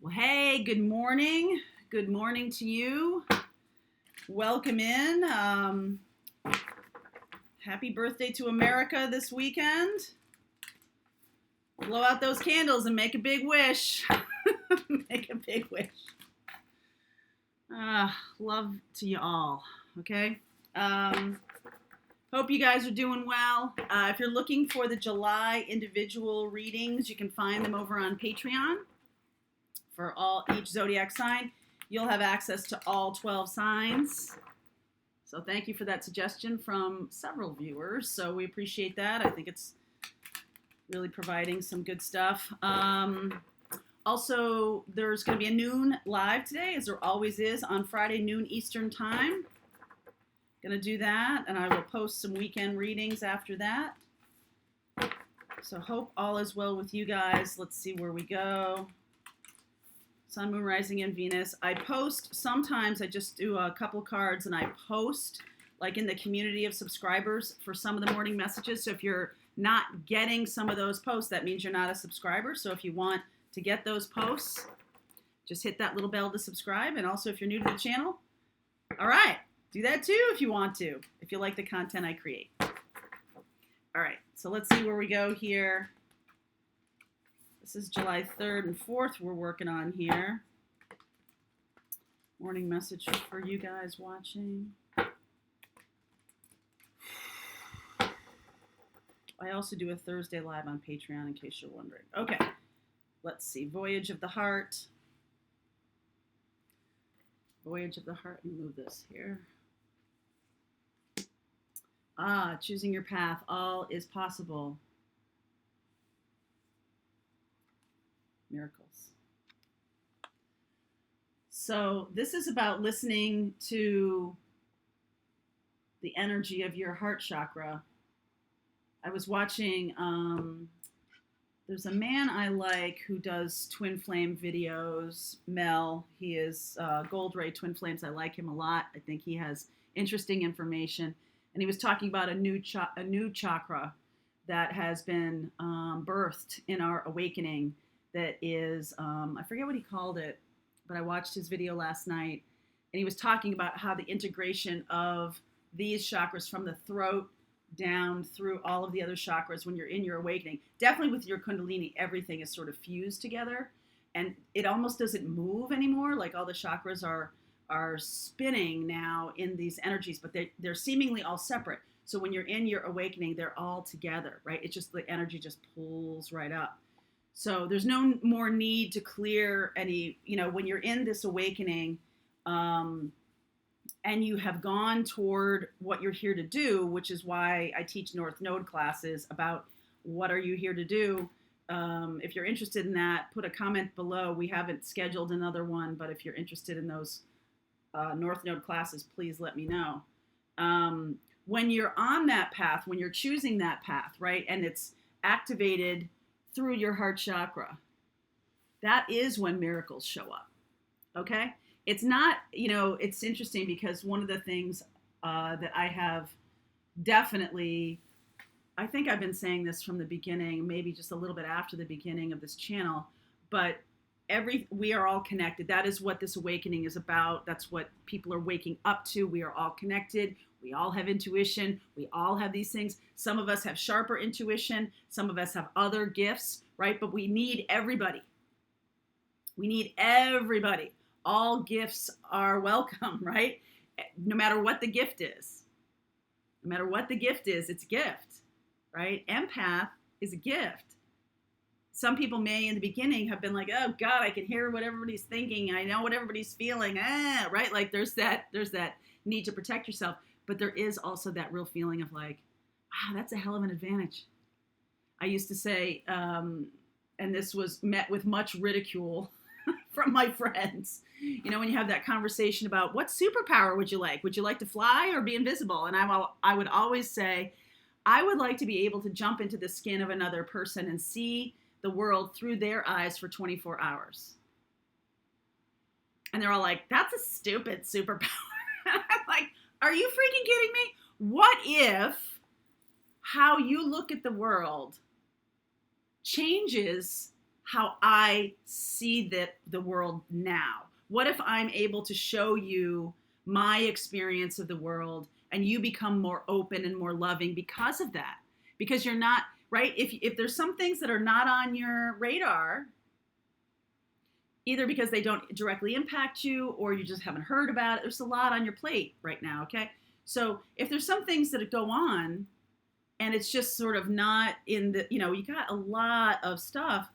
Well, hey, good morning. Good morning to you. Welcome in. Happy birthday to America this weekend. Blow out those candles and make a big wish. Make a big wish. Love to you all, okay? Hope you guys are doing well. If you're looking for the July individual readings, you can find them over on Patreon. For each zodiac sign, you'll have access to all 12 signs. So thank you for that suggestion from several viewers. So we appreciate that. I think it's really providing some good stuff. Also, there's going to be a noon live today, as there always is on Friday, noon Eastern time. Going to do that, and I will post some weekend readings after that. So hope all is well with you guys. Let's see where we go. Sun, Moon, Rising, and Venus. I post, sometimes I just do a couple cards and I post like in the community of subscribers for some of the morning messages. So if you're not getting some of those posts, that means you're not a subscriber. So if you want to get those posts, just hit that little bell to subscribe. And also if you're new to the channel, all right, do that too if you want to, if you like the content I create. All right, so let's see where we go here. This is July 3rd and 4th we're working on here. Morning message for you guys watching. I also do a Thursday live on Patreon in case you're wondering. Okay, let's see. Voyage of the Heart. Voyage of the Heart. Let me move this here. Choosing your path. All is possible. Miracles. So this is about listening to the energy of your heart chakra. I was watching, there's a man I like who does twin flame videos, Mel. He is Gold Ray Twin Flames. I like him a lot. I think he has interesting information. And he was talking about a new chakra that has been birthed in our awakening. That is, I forget what he called it, but I watched his video last night, and he was talking about how the integration of these chakras from the throat down through all of the other chakras when you're in your awakening, definitely with your kundalini, everything is sort of fused together, and it almost doesn't move anymore, like all the chakras are spinning now in these energies, but they're seemingly all separate. So when you're in your awakening, they're all together, right? It's just the energy just pulls right up. So there's no more need to clear any, when you're in this awakening and you have gone toward what you're here to do, which is why I teach North Node classes about what are you here to do. If you're interested in that, put a comment below. We haven't scheduled another one, but if you're interested in those North Node classes, please let me know. When you're on that path, when you're choosing that path, right, and it's activated through your heart chakra, that is when miracles show up. Okay, it's not, it's interesting because one of the things that I have definitely, I think I've been saying this from the beginning, maybe just a little bit after the beginning of this channel, but we are all connected. That is what this awakening is about. That's what people are waking up to. We are all connected. We all have intuition. We all have these things. Some of us have sharper intuition. Some of us have other gifts, right? But we need everybody. We need everybody. All gifts are welcome, right? No matter what the gift is. No matter what the gift is, it's a gift, right? Empath is a gift. Some people may in the beginning have been like, oh God, I can hear what everybody's thinking. I know what everybody's feeling. Right? Like there's that need to protect yourself. But there is also that real feeling of like, wow, that's a hell of an advantage. I used to say, and this was met with much ridicule from my friends, when you have that conversation about what superpower would you like? Would you like to fly or be invisible? And I would always say, I would like to be able to jump into the skin of another person and see the world through their eyes for 24 hours. And they're all like, that's a stupid superpower. I'm like, are you freaking kidding me? What if how you look at the world changes how I see the world now? What if I'm able to show you my experience of the world and you become more open and more loving because of that? Because you're not, right? If there's some things that are not on your radar, either because they don't directly impact you or you just haven't heard about it, there's a lot on your plate right now, okay? So if there's some things that go on and it's just sort of not in the, you got a lot of stuff,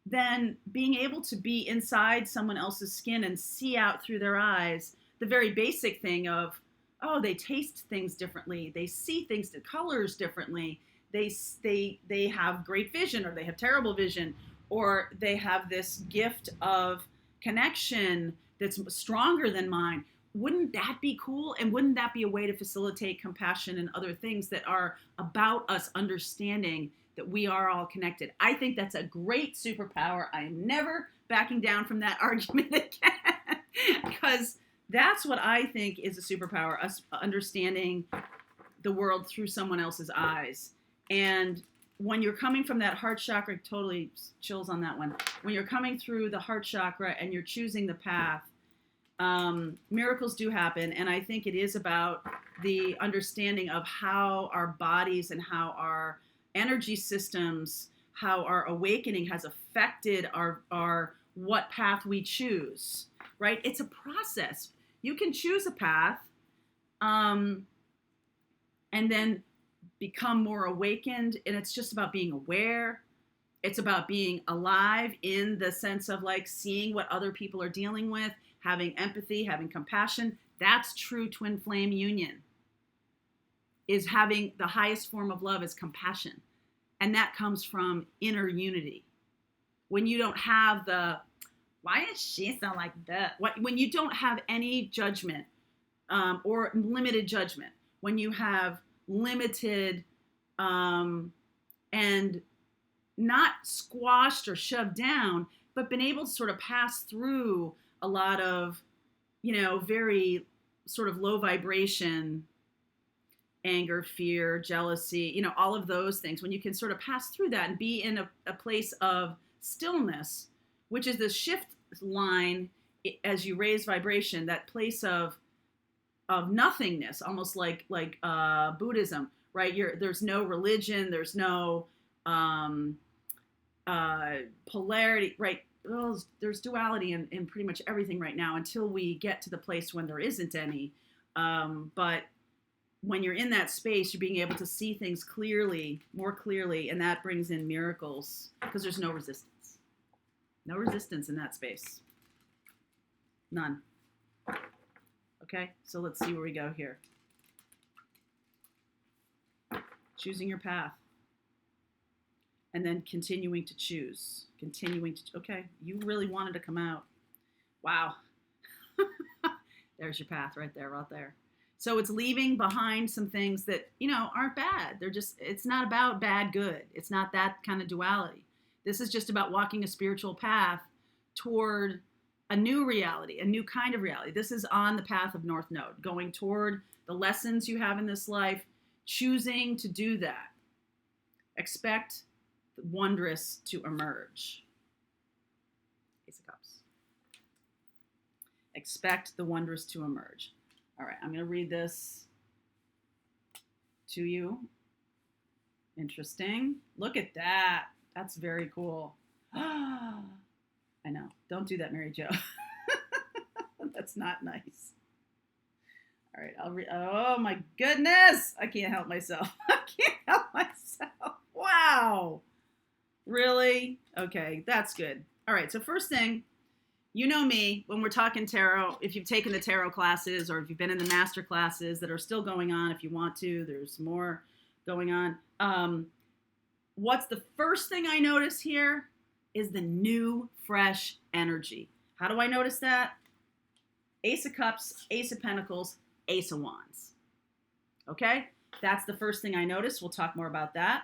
then being able to be inside someone else's skin and see out through their eyes, the very basic thing of, oh, they taste things differently, they see things, the colors differently, they have great vision or they have terrible vision, or they have this gift of connection that's stronger than mine. Wouldn't that be cool? And wouldn't that be a way to facilitate compassion and other things that are about us understanding that we are all connected? I think that's a great superpower. I am never backing down from that argument again, because that's what I think is a superpower, us understanding the world through someone else's eyes. And when you're coming from that heart chakra, totally chills on that one. When you're coming through the heart chakra and you're choosing the path, miracles do happen. And I think it is about the understanding of how our bodies and how our energy systems, how our awakening has affected our what path we choose, right? It's a process. You can choose a path and then become more awakened, and it's just about being aware. It's about being alive in the sense of like seeing what other people are dealing with, having empathy, having compassion. That's true twin flame union, is having the highest form of love is compassion. And that comes from inner unity. When you don't have the, why is she so like that? When you don't have any judgment or limited judgment, when you have limited and not squashed or shoved down, but been able to sort of pass through a lot of, very sort of low vibration, anger, fear, jealousy, all of those things. When you can sort of pass through that and be in a place of stillness, which is the shift line as you raise vibration, that place of nothingness, almost like Buddhism, right? There's no religion, there's no polarity, right? Well, there's duality in pretty much everything right now until we get to the place when there isn't any. But when you're in that space, you're being able to see things clearly, more clearly, and that brings in miracles because there's no resistance. No resistance in that space. None. Okay, so let's see where we go here. Choosing your path. And then continuing to choose. Okay, you really wanted to come out. Wow. There's your path right there. So it's leaving behind some things that, aren't bad. It's not about bad, good. It's not that kind of duality. This is just about walking a spiritual path toward a new reality, a new kind of reality. This is on the path of North Node, going toward the lessons you have in this life, choosing to do that. Expect the wondrous to emerge. Ace of Cups. Expect the wondrous to emerge. All right, I'm going to read this to you. Interesting. Look at that. That's very cool. I know. Don't do that, Mary Jo. That's not nice. All right, I'll read. Oh my goodness. I can't help myself. Wow. Really? Okay, that's good. All right, so first thing, you know me, when we're talking tarot, if you've taken the tarot classes or if you've been in the master classes that are still going on, if you want to, there's more going on. What's the first thing I notice here is the new, fresh energy. How do I notice that? Ace of Cups, Ace of Pentacles, Ace of Wands. Okay? That's the first thing I notice. We'll talk more about that.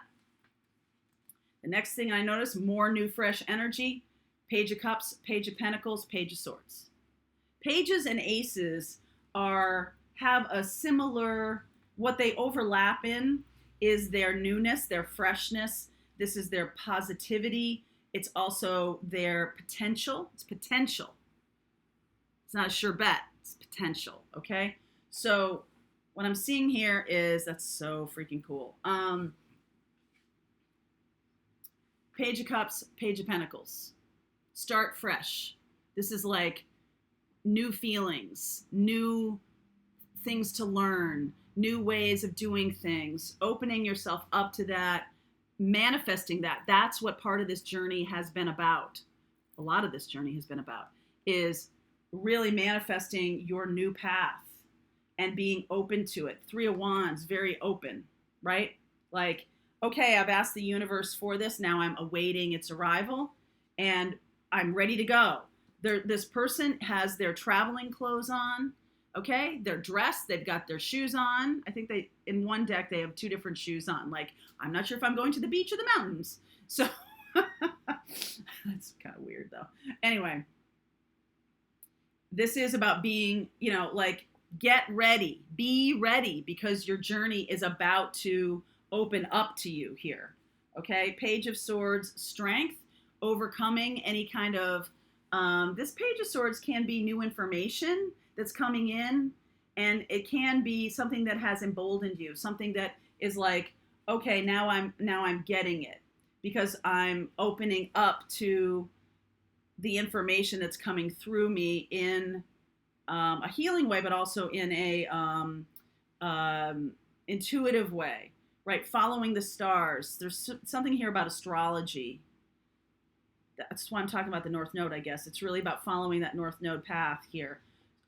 The next thing I notice, more new, fresh energy. Page of Cups, Page of Pentacles, Page of Swords. Pages and aces have a similar, what they overlap in is their newness, their freshness. This is their positivity. It's also their potential. It's potential. It's not a sure bet. It's potential. Okay. So what I'm seeing here is that's so freaking cool. Page of Cups, Page of Pentacles. Start fresh. This is like new feelings, new things to learn, new ways of doing things, opening yourself up to that, manifesting that. That's what part of this journey has been about. A lot of this journey has been about is really manifesting your new path and being open to it. Three of Wands, very open, right? Like, okay, I've asked the universe for this. Now I'm awaiting its arrival and I'm ready to go. This person has their traveling clothes on. Okay, they're dressed. They've got their shoes on. I think in one deck, they have two different shoes on. Like, I'm not sure if I'm going to the beach or the mountains. So that's kind of weird though. Anyway, this is about being, like, get ready, be ready, because your journey is about to open up to you here. Okay, Page of Swords, strength, overcoming any kind of, this Page of Swords can be new information that's coming in, and it can be something that has emboldened you, something that is like, okay, now I'm getting it because I'm opening up to the information that's coming through me in a healing way, but also in a intuitive way, right? Following the stars. There's something here about astrology. That's why I'm talking about the North Node, I guess. It's really about following that North Node path here.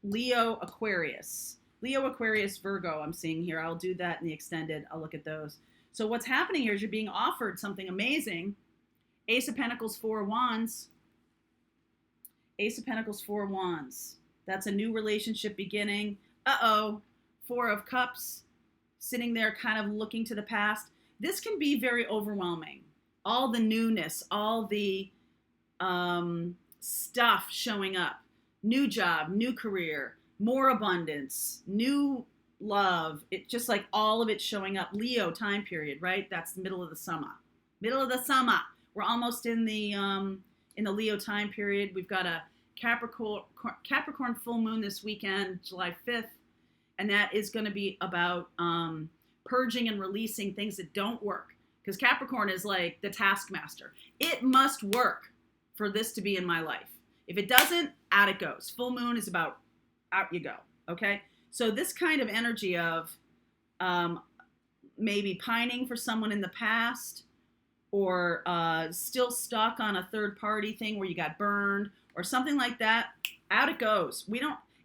Leo, Aquarius. Leo, Aquarius, Virgo, I'm seeing here. I'll do that in the extended. I'll look at those. So what's happening here is you're being offered something amazing. Ace of Pentacles, Four of Wands. Ace of Pentacles, Four of Wands. That's a new relationship beginning. Uh-oh. Four of Cups, sitting there kind of looking to the past. This can be very overwhelming. All the newness, all the stuff showing up. New job, new career, more abundance, new love. It just like all of it showing up. Leo time period, right? That's the middle of the summer. Middle of the summer. We're almost in the Leo time period. We've got a Capricorn Full Moon this weekend, July 5th. And that is going to be about purging and releasing things that don't work. Because Capricorn is like the taskmaster. It must work for this to be in my life. If it doesn't, out it goes. Full moon is about out you go. Okay? So this kind of energy of maybe pining for someone in the past, or still stuck on a third party thing where you got burned or something like that, out it goes.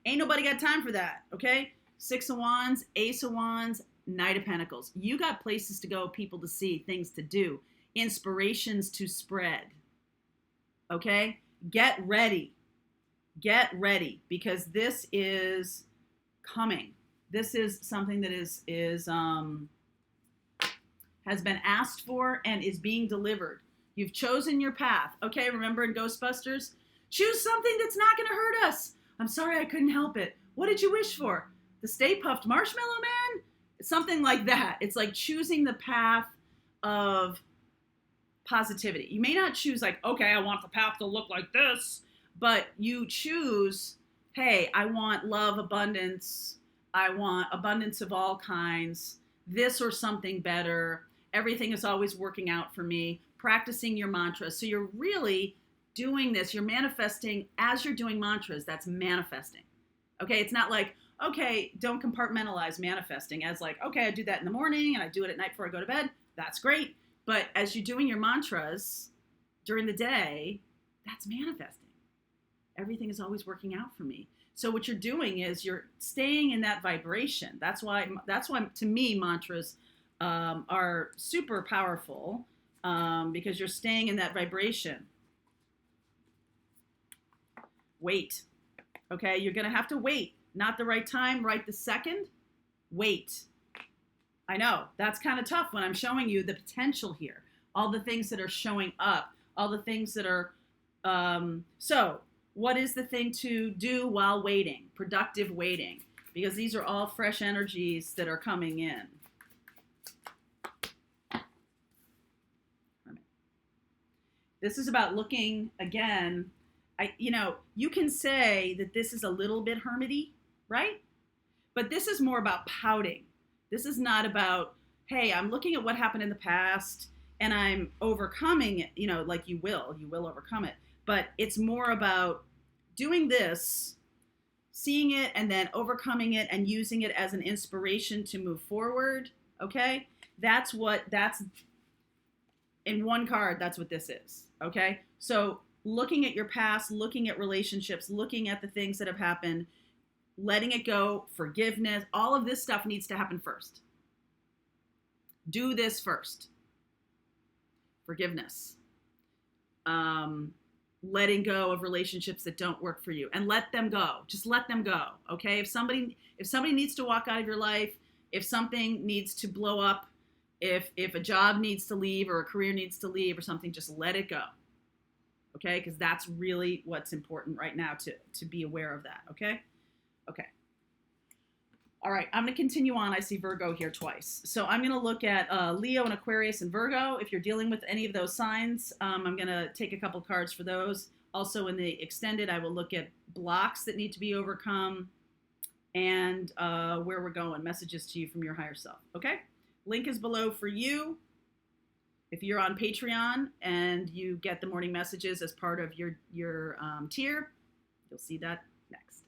Ain't nobody got time for that. Okay? Six of Wands, Ace of Wands, Knight of Pentacles. You got places to go, people to see, things to do, inspirations to spread. Okay? Get ready. Get ready, because this is coming. This is something that has been asked for and is being delivered. You've chosen your path. Okay, remember in Ghostbusters? Choose something that's not going to hurt us. I'm sorry, I couldn't help it. What did you wish for? The Stay Puffed Marshmallow Man? Something like that. It's like choosing the path of positivity. You may not choose like, okay, I want the path to look like this, but you choose, hey, I want love, abundance. I want abundance of all kinds, this or something better. Everything is always working out for me. Practicing your mantras. So you're really doing this. You're manifesting as you're doing mantras. That's manifesting. Okay, it's not like, okay, don't compartmentalize manifesting as like, okay, I do that in the morning and I do it at night before I go to bed. That's great. But as you're doing your mantras during the day, that's manifesting. Everything is always working out for me. So what you're doing is you're staying in that vibration. That's why to me, mantras are super powerful, because you're staying in that vibration. Wait. Okay, you're going to have to wait. Not the right time, right the second. Wait. I know, that's kind of tough when I'm showing you the potential here. All the things that are showing up. All the things that are... So, what is the thing to do while waiting? Productive waiting. Because these are all fresh energies that are coming in. This is about looking again. You can say that this is a little bit hermity, right? But this is more about pouting. This is not about, hey, I'm looking at what happened in the past and I'm overcoming it, like you will overcome it. But it's more about doing this, seeing it, and then overcoming it and using it as an inspiration to move forward. Okay? That's in one card, that's what this is. Okay? So looking at your past, looking at relationships, looking at the things that have happened, letting it go, forgiveness, all of this stuff needs to happen first. Do this first. Forgiveness. Letting go of relationships that don't work for you, and let them go. Just let them go. Okay? If somebody needs to walk out of your life, if something needs to blow up, if a job needs to leave or a career needs to leave or something, just let it go. Okay? Because that's really what's important right now, to be aware of that. Okay? Okay. All right, I'm going to continue on. I see Virgo here twice. So I'm going to look at Leo and Aquarius and Virgo. If you're dealing with any of those signs, I'm going to take a couple cards for those. Also in the extended, I will look at blocks that need to be overcome and where we're going, messages to you from your higher self. Okay? Link is below for you. If you're on Patreon and you get the morning messages as part of your tier, you'll see that next.